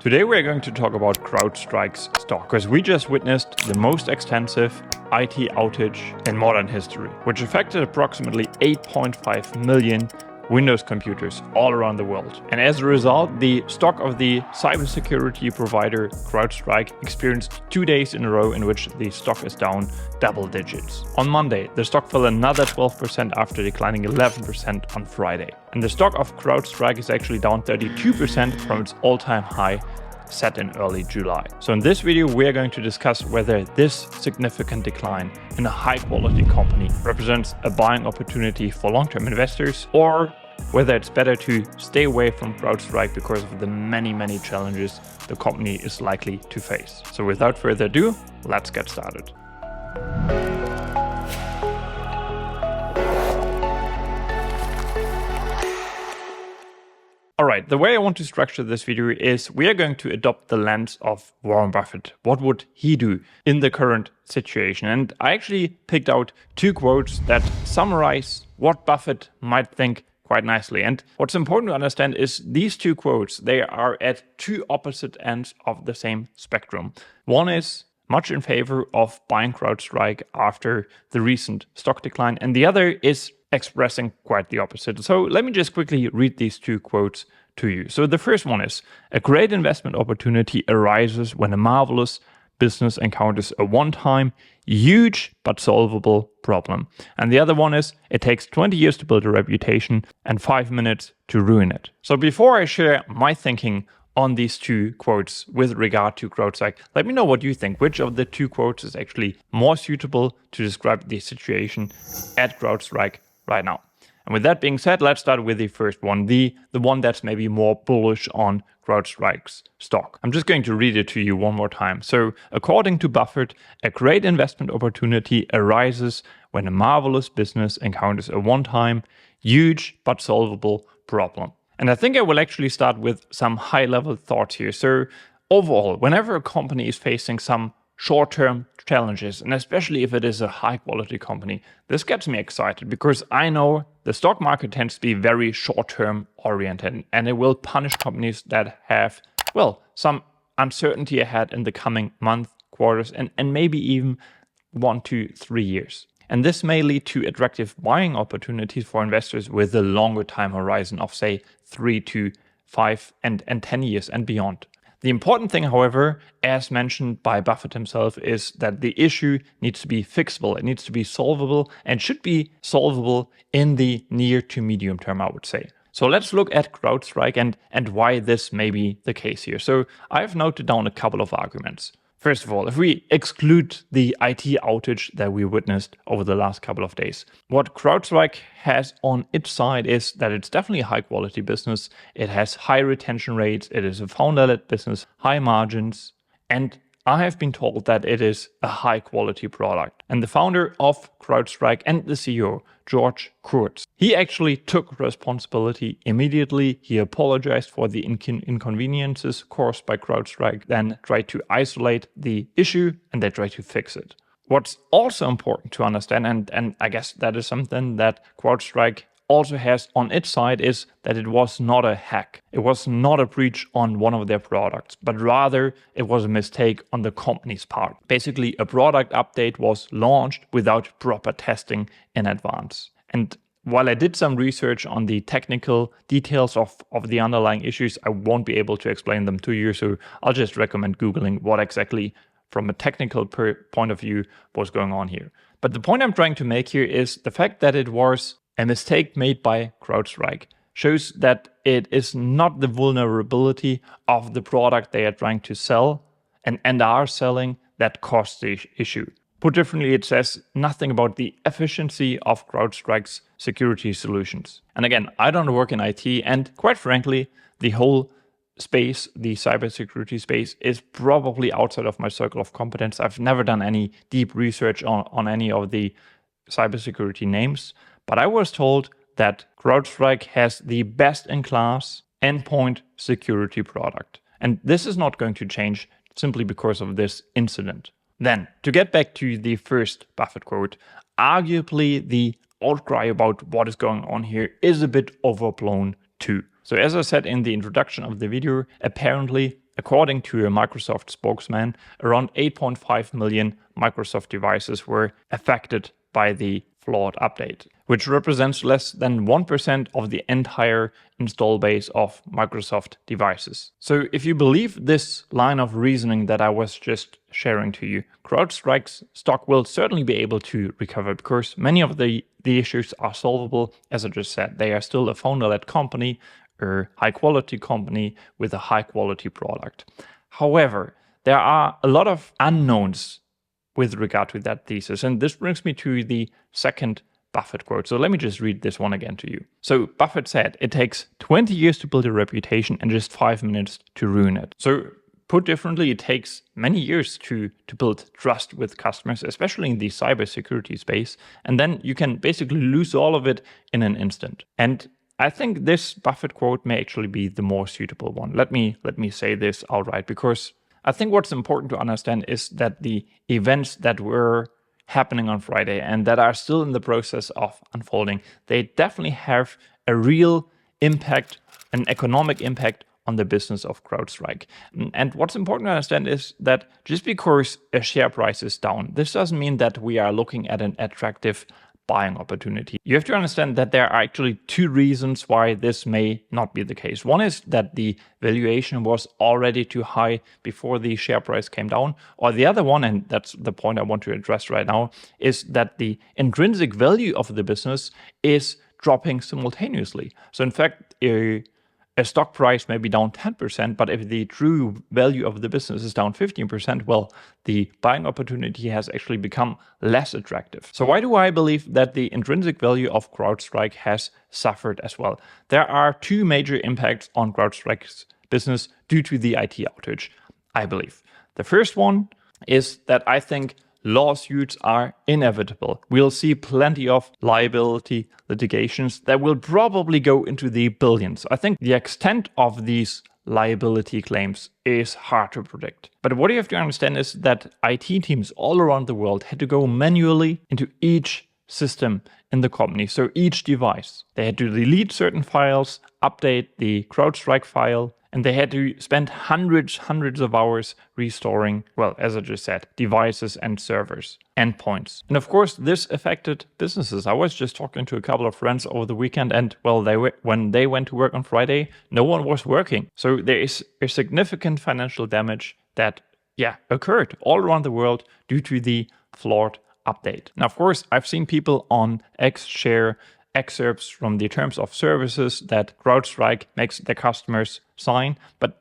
Today we're going to talk about CrowdStrike's stock, because we just witnessed the most extensive IT outage in modern history, which affected approximately 8.5 million Windows computers all around the world. And as a result, the stock of the cybersecurity provider CrowdStrike experienced 2 days in a row in which the stock is down double digits. On Monday, the stock fell another 12% after declining 11% on Friday. And the stock of CrowdStrike is actually down 32% from its all-time high set in early July. So in this video, we're going to discuss whether this significant decline in a high-quality company represents a buying opportunity for long-term investors, or whether it's better to stay away from CrowdStrike because of the many challenges the company is likely to face. So without further ado, let's get started. Alright, the way I want to structure this video is we are going to adopt the lens of Warren Buffett. What would he do in the current situation? And I actually picked out 2 quotes that summarize what Buffett might think quite nicely. And what's important to understand is these 2 quotes, they are at 2 opposite ends of the same spectrum. One is much in favor of buying CrowdStrike after the recent stock decline, and the other is expressing quite the opposite. So let me just quickly read these 2 quotes to you. So the first one is, a great investment opportunity arises when a marvelous business encounters a one-time, huge but solvable problem. And the other one is, it takes 20 years to build a reputation and 5 minutes to ruin it. So before I share my thinking on these 2 quotes with regard to CrowdStrike, let me know what you think. Which of the 2 quotes is actually more suitable to describe the situation at CrowdStrike right now? And with that being said, let's start with the first one, the one that's maybe more bullish on CrowdStrike's stock. I'm just going to read it to you one more time. So, according to Buffett, a great investment opportunity arises when a marvelous business encounters a one-time, huge but solvable problem. And I think I will actually start with some high-level thoughts here. So, overall, whenever a company is facing some short-term challenges, and especially if it is a high-quality company, this gets me excited because I know the stock market tends to be very short-term oriented, and it will punish companies that have, well, some uncertainty ahead in the coming month, quarters, and maybe even 1 to 3 years. And this may lead to attractive buying opportunities for investors with a longer time horizon of, say, 3 to 5 and 10 years and beyond. The important thing, however, as mentioned by Buffett himself, is that the issue needs to be fixable. It needs to be solvable and should be solvable in the near to medium term, I would say. So let's look at CrowdStrike and why this may be the case here. So I've noted down a couple of arguments. First of all, if we exclude the IT outage that we witnessed over the last couple of days, what CrowdStrike has on its side is that it's definitely a high quality business. It has high retention rates. It is a founder-led business, high margins, and I have been told that it is a high quality product. And the founder of CrowdStrike and the CEO, George Kurtz, he actually took responsibility immediately. He apologized for the inconveniences caused by CrowdStrike, then tried to isolate the issue and they tried to fix it. What's also important to understand, and I guess that is something that CrowdStrike also has on its side, is that it was not a hack. It was not a breach on one of their products, but rather it was a mistake on the company's part. Basically, a product update was launched without proper testing in advance. And while I did some research on the technical details of the underlying issues, I won't be able to explain them to you, so I'll just recommend Googling what exactly from a technical point of view was going on here. But the point I'm trying to make here is the fact that it was a mistake made by CrowdStrike shows that it is not the vulnerability of the product they are trying to sell and are selling that caused the issue. Put differently, it says nothing about the efficiency of CrowdStrike's security solutions. And again, I don't work in IT, and quite frankly, the whole space, the cybersecurity space, is probably outside of my circle of competence. I've never done any deep research on any of the cybersecurity names. But I was told that CrowdStrike has the best-in-class endpoint security product. And this is not going to change simply because of this incident. Then, to get back to the first Buffett quote, arguably the outcry about what is going on here is a bit overblown too. So as I said in the introduction of the video, apparently according to a Microsoft spokesman, around 8.5 million Microsoft devices were affected by the flawed update, which represents less than 1% of the entire install base of Microsoft devices. So if you believe this line of reasoning that I was just sharing to you, CrowdStrike's stock will certainly be able to recover because many of the issues are solvable. As I just said, they are still a founder-led company, a high-quality company with a high-quality product. However, there are a lot of unknowns with regard to that thesis. And this brings me to the second Buffett quote. So let me just read this one again to you. So Buffett said, "It takes 20 years to build a reputation and just 5 minutes to ruin it." So put differently, it takes many years to build trust with customers, especially in the cybersecurity space. And then you can basically lose all of it in an instant. And I think this Buffett quote may actually be the more suitable one. Let me say this outright, because I think what's important to understand is that the events that were happening on Friday and that are still in the process of unfolding, they definitely have a real impact, an economic impact on the business of CrowdStrike. And what's important to understand is that just because a share price is down, this doesn't mean that we are looking at an attractive buying opportunity. You have to understand that there are actually two reasons why this may not be the case. One is that the valuation was already too high before the share price came down. Or the other one, and that's the point I want to address right now, is that the intrinsic value of the business is dropping simultaneously. So in fact, a stock price may be down 10%, but if the true value of the business is down 15%, well, the buying opportunity has actually become less attractive. So why do I believe that the intrinsic value of CrowdStrike has suffered as well? There are two major impacts on CrowdStrike's business due to the IT outage, I believe. The first one is that I think lawsuits are inevitable. We'll see plenty of liability litigations that will probably go into the billions. I think the extent of these liability claims is hard to predict. But what you have to understand is that IT teams all around the world had to go manually into each system in the company, so each device. They had to delete certain files, update the CrowdStrike file, and they had to spend hundreds of hours restoring, well, as I just said, devices and servers, endpoints. And of course, this affected businesses. I was just talking to a couple of friends over the weekend, and well, when they went to work on Friday, no one was working. So there is a significant financial damage that, occurred all around the world due to the flawed update. Now, of course, I've seen people on X share excerpts from the terms of services that CrowdStrike makes their customers sign, but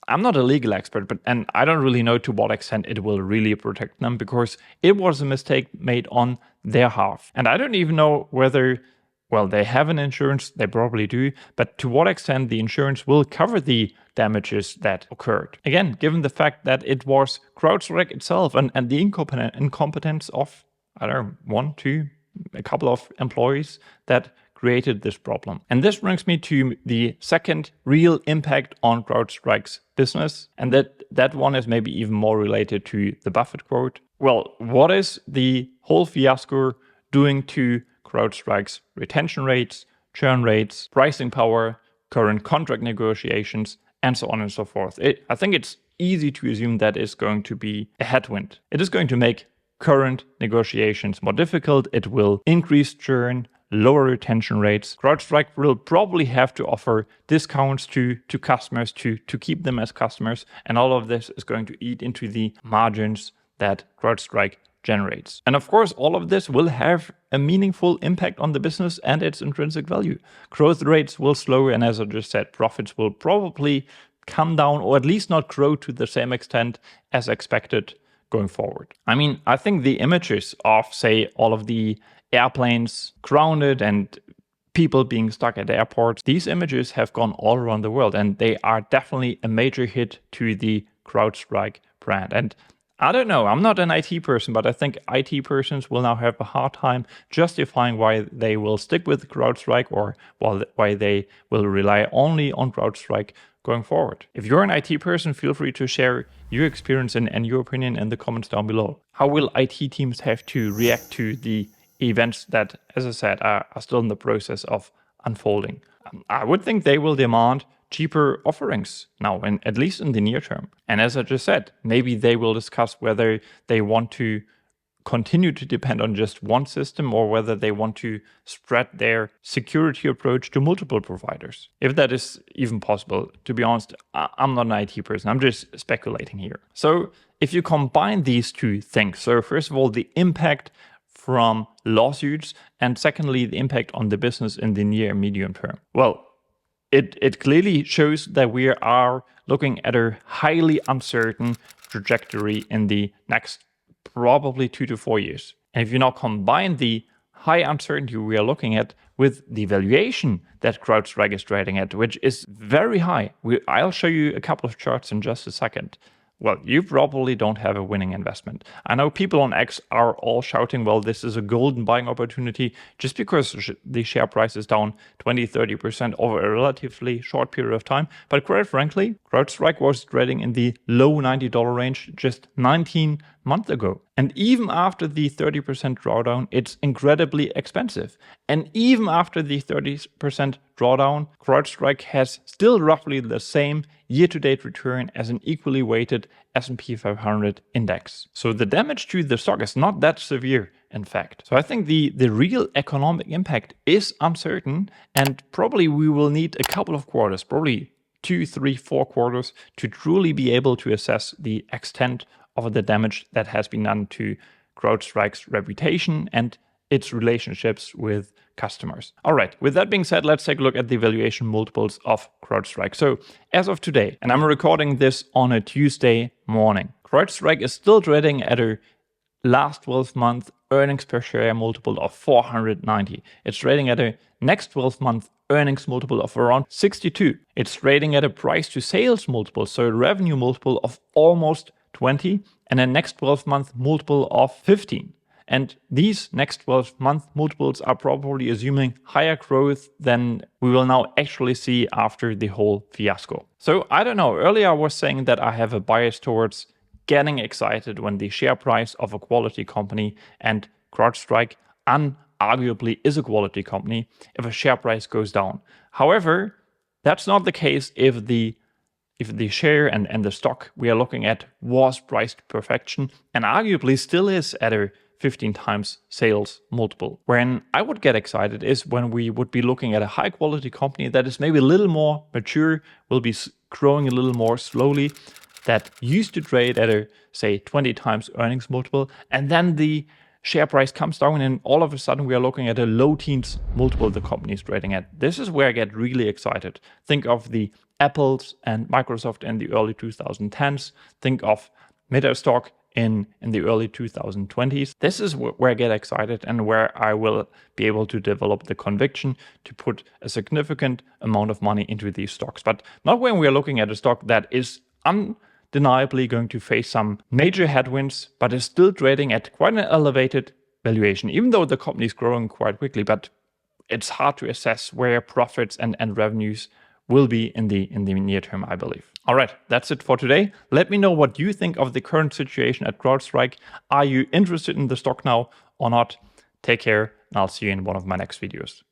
I'm not a legal expert, and I don't really know to what extent it will really protect them, because it was a mistake made on their half. And I don't even know whether, well, they have an insurance, they probably do, but to what extent the insurance will cover the damages that occurred. Again, given the fact that it was CrowdStrike itself and the incompetence of, I don't know, a couple of employees that created this problem. And this brings me to the second real impact on CrowdStrike's business. And that one is maybe even more related to the Buffett quote. Well, what is the whole fiasco doing to CrowdStrike's retention rates, churn rates, pricing power, current contract negotiations, and so on and so forth? I think it's easy to assume that is going to be a headwind. It is going to make current negotiations more difficult. It will increase churn, lower retention rates. CrowdStrike will probably have to offer discounts to customers to keep them as customers. And all of this is going to eat into the margins that CrowdStrike generates. And of course, all of this will have a meaningful impact on the business and its intrinsic value. Growth rates will slow, and as I just said, profits will probably come down, or at least not grow to the same extent as expected going forward. I mean, I think the images of, say, all of the airplanes grounded and people being stuck at airports, these images have gone all around the world, and they are definitely a major hit to the CrowdStrike brand. And I don't know, I'm not an IT person, but I think IT persons will now have a hard time justifying why they will stick with CrowdStrike, or why they will rely only on CrowdStrike going forward. If you're an IT person, feel free to share your experience and your opinion in the comments down below. How will IT teams have to react to the events that, as I said, are still in the process of unfolding? I would think they will demand cheaper offerings now, and at least in the near term. And as I just said, maybe they will discuss whether they want to continue to depend on just one system or whether they want to spread their security approach to multiple providers. If that is even possible, to be honest, I'm not an IT person. I'm just speculating here. So if you combine these two things, so first of all, the impact from lawsuits, and secondly, the impact on the business in the near and medium term, well, it clearly shows that we are looking at a highly uncertain trajectory in the next probably 2 to 4 years. And if you now combine the high uncertainty we are looking at with the valuation that CrowdStrike is trading at, which is very high. I'll show you a couple of charts in just a second. Well, you probably don't have a winning investment. I know people on X are all shouting, well, this is a golden buying opportunity just because the share price is down 20-30% over a relatively short period of time. But quite frankly, CrowdStrike was trading in the low $90 range just 19 months ago. And even after the 30% drawdown, it's incredibly expensive. And even after the 30% drawdown, CrowdStrike has still roughly the same year-to-date return as an equally weighted S&P 500 index. So the damage to the stock is not that severe, in fact. So I think the real economic impact is uncertain, and probably we will need a couple of quarters, probably 2, 3, 4 quarters to truly be able to assess the extent of the damage that has been done to CrowdStrike's reputation and its relationships with customers. All right, with that being said, let's take a look at the valuation multiples of CrowdStrike. So as of today, and I'm recording this on a Tuesday morning, CrowdStrike is still trading at a last 12-month earnings per share multiple of 490. It's trading at a next 12-month earnings multiple of around 62. It's trading at a price to sales multiple, so a revenue multiple of almost 20, and a next 12-month multiple of 15. And these next 12-month multiples are probably assuming higher growth than we will now actually see after the whole fiasco. So I don't know, earlier I was saying that I have a bias towards getting excited when the share price of a quality company, and CrowdStrike unarguably is a quality company, if a share price goes down. However, that's not the case if the share and the stock we are looking at was priced to perfection and arguably still is at a 15 times sales multiple. When I would get excited is when we would be looking at a high quality company that is maybe a little more mature, will be growing a little more slowly, that used to trade at a, say, 20 times earnings multiple, and then the share price comes down and all of a sudden we are looking at a low teens multiple the company is trading at. This is where I get really excited. Think of the Apples and Microsoft in the early 2010s. Think of Meta stock in the early 2020s. This is where I get excited and where I will be able to develop the conviction to put a significant amount of money into these stocks. But not when we are looking at a stock that is undeniably going to face some major headwinds, but is still trading at quite an elevated valuation, even though the company is growing quite quickly. But it's hard to assess where profits and revenues will be in the near term, I believe. All right, that's it for today. Let me know what you think of the current situation at CrowdStrike. Are you interested in the stock now or not? Take care, and I'll see you in one of my next videos.